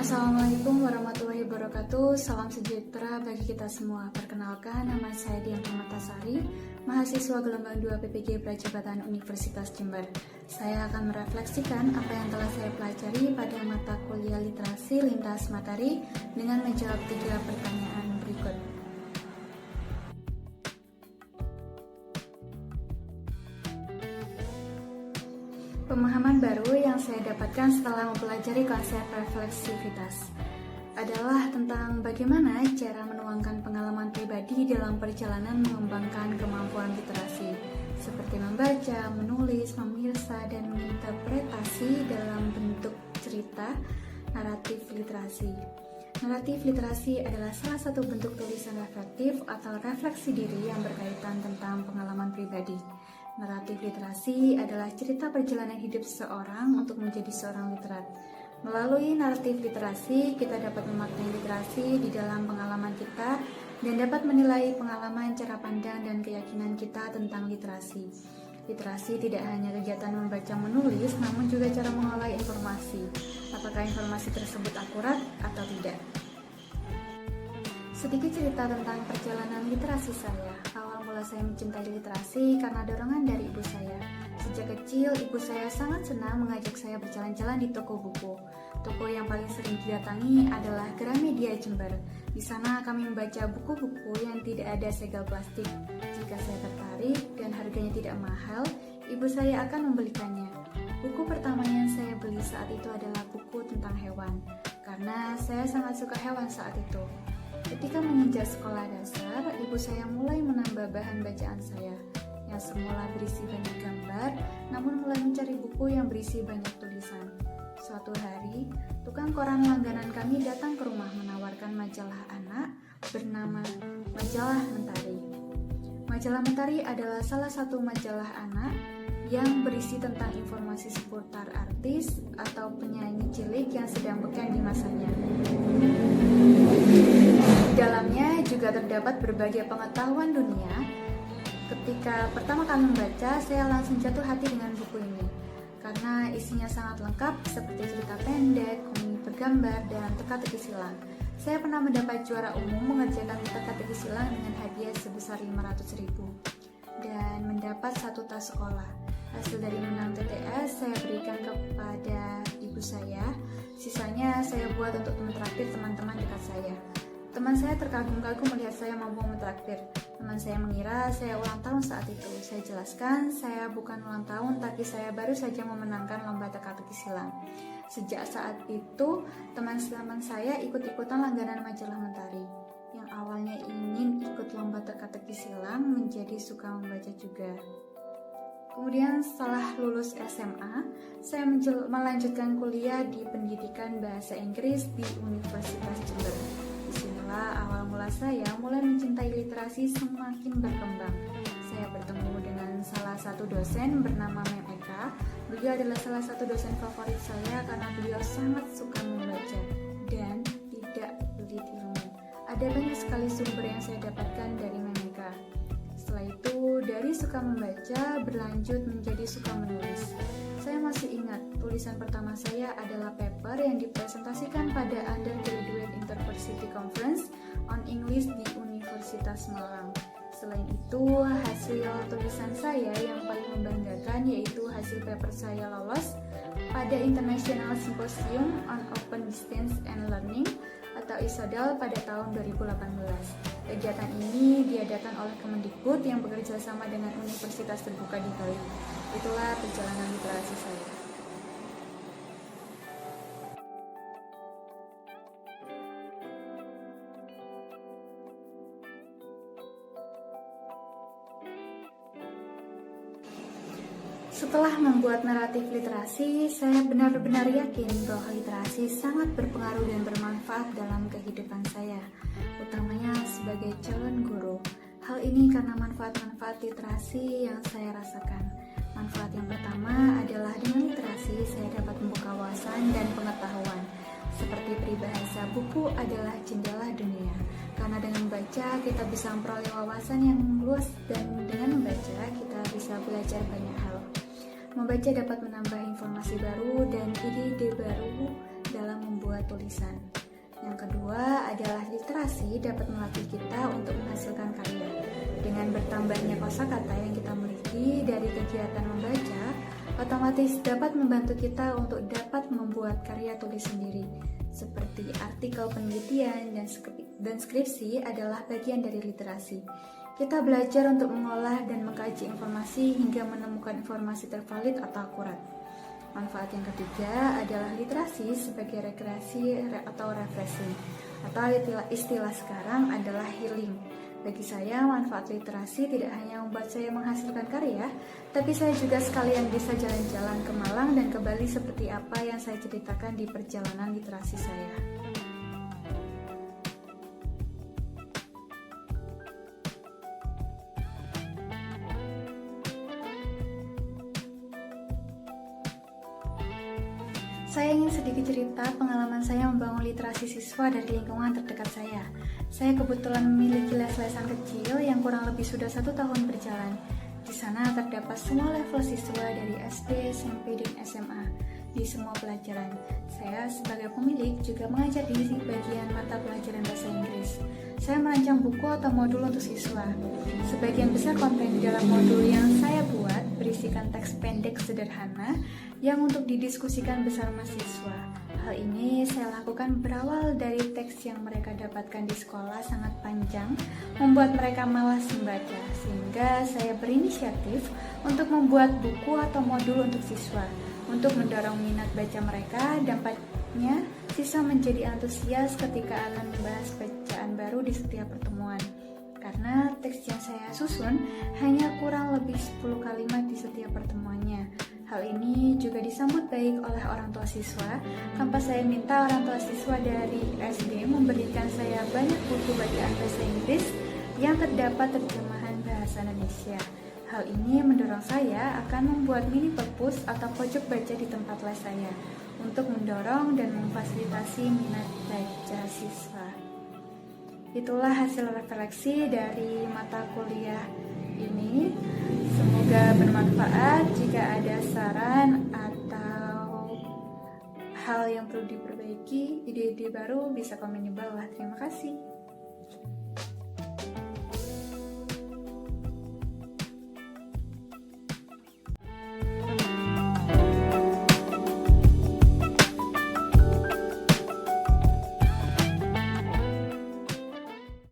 Assalamualaikum warahmatullahi wabarakatuh. Salam sejahtera bagi kita semua. Perkenalkan, nama saya Dian Permatasari, mahasiswa gelombang 2 PPG Prajabatan Universitas Jember. Saya akan merefleksikan apa yang telah saya pelajari pada mata kuliah literasi lintas materi dengan menjawab 3 pertanyaan berikut. Pemahaman baru yang saya dapatkan setelah mempelajari konsep refleksivitas adalah tentang bagaimana cara menuangkan pengalaman pribadi dalam perjalanan mengembangkan kemampuan literasi, seperti membaca, menulis, memirsa, dan menginterpretasi dalam bentuk cerita naratif literasi. Naratif literasi adalah salah satu bentuk tulisan reflektif atau refleksi diri yang berkaitan tentang pengalaman pribadi. Naratif literasi adalah cerita perjalanan hidup seseorang untuk menjadi seorang literat. Melalui naratif literasi, kita dapat memaknai literasi di dalam pengalaman kita dan dapat menilai pengalaman, cara pandang, dan keyakinan kita tentang literasi. Literasi tidak hanya kegiatan membaca menulis, namun juga cara mengolah informasi. Apakah informasi tersebut akurat atau tidak? Sedikit cerita tentang perjalanan literasi saya. Awal mula saya mencintai literasi karena dorongan dari ibu saya. Sejak kecil, ibu saya sangat senang mengajak saya berjalan-jalan di toko buku. Toko yang paling sering didatangi adalah Gramedia Jember. Di sana kami membaca buku-buku yang tidak ada segel plastik. Jika saya tertarik dan harganya tidak mahal, ibu saya akan membelikannya. Buku pertama yang saya beli saat itu adalah buku tentang hewan, karena saya sangat suka hewan saat itu. Ketika menginjak sekolah dasar, ibu saya mulai menambah bahan bacaan saya, yang semula berisi banyak gambar, namun mulai mencari buku yang berisi banyak tulisan. Suatu hari, tukang koran langganan kami datang ke rumah menawarkan majalah anak bernama Majalah Mentari. Majalah Mentari adalah salah satu majalah anak yang berisi tentang informasi seputar artis atau penyanyi cilik yang sedang beken di masanya. Di dalamnya juga terdapat berbagai pengetahuan dunia. Ketika pertama kali membaca, saya langsung jatuh hati dengan buku ini karena isinya sangat lengkap seperti cerita pendek, komik bergambar, dan teka-teki silang. Saya pernah mendapat juara umum mengerjakan teka-teki silang dengan hadiah sebesar 500.000 dan mendapat 1 tas sekolah. Hasil dari menang TTS saya berikan kepada ibu saya. Sisanya saya buat untuk mentraktir teman-teman dekat saya. Teman saya terkagum-kagum melihat saya mampu mentraktir. Teman saya mengira saya ulang tahun saat itu. Saya jelaskan, saya bukan ulang tahun, tapi saya baru saja memenangkan lomba teka-teki silang. Sejak saat itu, teman-teman saya ikut-ikutan langganan majalah Mentari. Yang awalnya ingin ikut lomba teka-teki silang, menjadi suka membaca juga. Kemudian setelah lulus SMA, saya melanjutkan kuliah di pendidikan bahasa Inggris di Universitas Jember. Disinilah awal mula saya mulai mencintai literasi semakin berkembang. Saya bertemu dengan salah satu dosen bernama Mem Eka. Beliau adalah salah satu dosen favorit saya karena beliau sangat suka membaca dan tidak pelit ilmu. Ada banyak sekali sumber yang saya dapatkan dari Mem Eka. Setelah itu, dari suka membaca berlanjut menjadi suka menulis. Saya masih ingat, tulisan pertama saya adalah paper yang dipresentasikan pada Undergraduate Intervarsity Conference on English di Universitas Malang. Selain itu, hasil tulisan saya yang paling membanggakan yaitu hasil paper saya lolos pada International Symposium on Open Distance and Learning atau ISODAL pada tahun 2018. Kegiatan ini diadakan oleh Kemendikbud yang bekerja sama dengan Universitas Terbuka di Bali. Itulah perjalanan literasi saya. Setelah membuat naratif literasi, saya benar-benar yakin bahwa literasi sangat berpengaruh dan bermanfaat dalam kehidupan saya, utamanya sebagai calon guru. Hal ini karena manfaat-manfaat literasi yang saya rasakan. Manfaat yang pertama adalah dengan literasi saya dapat membuka wawasan dan pengetahuan. Seperti peribahasa, buku adalah jendela dunia. Karena dengan membaca kita bisa memperoleh wawasan yang luas dan dengan membaca kita bisa belajar banyak hal. Membaca dapat menambah informasi baru dan ide-ide baru dalam membuat membuat tulisan. Yang kedua adalah literasi dapat melatih kita untuk menghasilkan karya. Dengan bertambahnya kosakata yang kita miliki dari kegiatan membaca, otomatis dapat membantu kita untuk dapat membuat karya tulis sendiri. Seperti artikel penelitian dan skripsi adalah bagian dari literasi. Kita belajar untuk mengolah dan mengkaji informasi hingga menemukan informasi tervalid atau akurat. Manfaat yang ketiga adalah literasi sebagai rekreasi atau refreshing, atau istilah sekarang adalah healing. Bagi saya, manfaat literasi tidak hanya membuat saya menghasilkan karya, tapi saya juga sekalian bisa jalan-jalan ke Malang dan ke Bali seperti apa yang saya ceritakan di perjalanan literasi saya. Saya ingin sedikit cerita pengalaman saya membangun literasi siswa dari lingkungan terdekat saya. Saya kebetulan memiliki les-lesan kecil yang kurang lebih sudah 1 tahun berjalan. Di sana terdapat semua level siswa dari SD, SMP, dan SMA di semua pelajaran. Saya sebagai pemilik juga mengajar di bagian mata pelajaran bahasa Inggris. Saya merancang buku atau modul untuk siswa. Sebagian besar konten di dalam modul yang saya buat berisikan teks pendek sederhana yang untuk didiskusikan bersama siswa. Hal ini saya lakukan berawal dari teks yang mereka dapatkan di sekolah sangat panjang, membuat mereka malas membaca, sehingga saya berinisiatif untuk membuat buku atau modul untuk siswa. Untuk mendorong minat baca mereka, dampaknya siswa menjadi antusias ketika akan membahas bacaan baru di setiap pertemuan. Karena teks yang saya susun hanya kurang lebih 10 kalimat di setiap pertemuannya. Hal ini juga disambut baik oleh orang tua siswa. Tanpa saya minta orang tua siswa dari SD memberikan saya banyak buku bacaan bahasa Inggris yang terdapat terjemahan bahasa Indonesia. Hal ini mendorong saya akan membuat mini perpus atau pojok baca di tempat les saya untuk mendorong dan memfasilitasi minat baca siswa. Itulah hasil refleksi dari mata kuliah ini. Semoga bermanfaat. Jika ada saran atau hal yang perlu diperbaiki, ide-ide baru bisa komen di bawah. Terima kasih.